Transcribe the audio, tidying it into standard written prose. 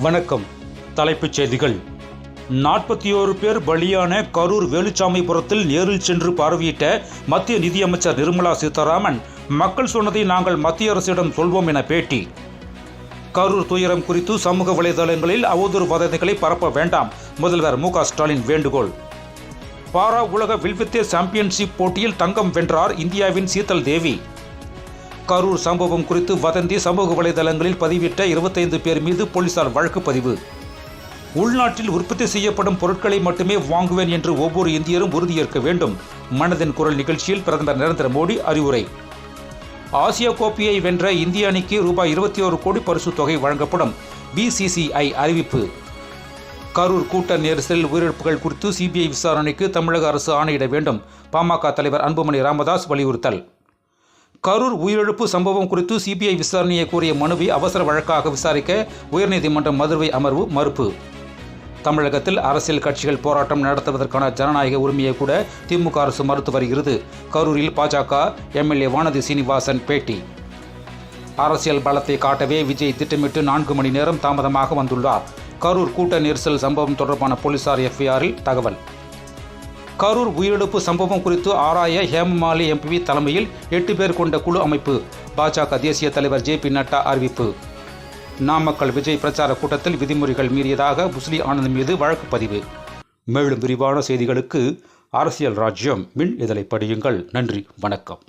வணக்கம். தலைப்புச் செய்திகள். 41 பேர் பலியான கரூர் வேலுச்சாமிபுரத்தில் நேரில் சென்று பார்வையிட்ட மத்திய நிதியமைச்சர் நிர்மலா சீதாராமன், மக்கள் சொன்னதை நாங்கள் மத்திய அரசிடம் சொல்வோம் என பேட்டி. கரூர் துயரம் குறித்து சமூக வலைதளங்களில் அவதூறு வதந்திகளை பரப்ப வேண்டாம், முதல்வர் மு.க. ஸ்டாலின் வேண்டுகோள். பாரா உலக வில்வித்தை சாம்பியன்ஷிப் போட்டியில் தங்கம் வென்றார் இந்தியாவின் சீதல் தேவி. கரூர் சம்பவம் குறித்து வதந்தி சமூக வலைதளங்களில் பதிவிட்ட 25 பேர் மீது போலீசார் வழக்கு பதிவு. உள்நாட்டில் உற்பத்தி செய்யப்படும் பொருட்களை மட்டுமே வாங்குவேன் என்று ஒவ்வொரு இந்தியரும் உறுதியேற்க வேண்டும். மனதின் குரல் நிகழ்ச்சியில் பிரதமர் நரேந்திர மோடி அறிவுரை. ஆசிய கோப்பையை வென்ற இந்திய அணிக்கு ரூபாய் 21 கோடி பரிசு தொகை வழங்கப்படும், BCCI அறிவிப்பு. கரூர் கூட்ட நெரிசலில் உயிரிழப்புகள் குறித்து CBI விசாரணைக்கு தமிழக அரசு ஆணையிட வேண்டும், பாமக தலைவர் அன்புமணி ராமதாஸ் வலியுறுத்தல். கரூர் உயிரிழப்பு சம்பவம் குறித்து CBI விசாரணையை கோரிய மனுவை அவசர வழக்காக விசாரிக்க உயர்நீதிமன்றம் மதுரை அமர்வு மறுப்பு. தமிழகத்தில் அரசியல் கட்சிகள் போராட்டம் நடத்துவதற்கான ஜனநாயக உரிமையை கூட திமுக அரசு மறுத்து வருகிறது. கரூரில் பாஜக MLA வானதி சீனிவாசன் பேட்டி. அரசியல் பலத்தை காட்டவே விஜய் திட்டமிட்டு 4 மணி நேரம் தாமதமாக வந்துள்ளார். கரூர் கூட்ட நெரிசல் சம்பவம் தொடர்பான போலீசார் FIR-இல் தகவல். கரூர் உயிரிழப்பு சம்பவம் குறித்து ஆராய ஹேமமாலி MP தலைமையில் 8 பேர் கொண்ட குழு அமைப்பு, பாஜக தேசிய தலைவர் JP நட்டா அறிவிப்பு. நாமக்கல் விஜய் பிரச்சார கூட்டத்தில் விதிமுறைகள் மீறியதாக புஸ்லி ஆனந்த் மீது வழக்கு பதிவு. மேலும் விரிவான செய்திகளுக்கு அரசியல் ராஜ்யம் மின் இதழை படியுங்கள். நன்றி, வணக்கம்.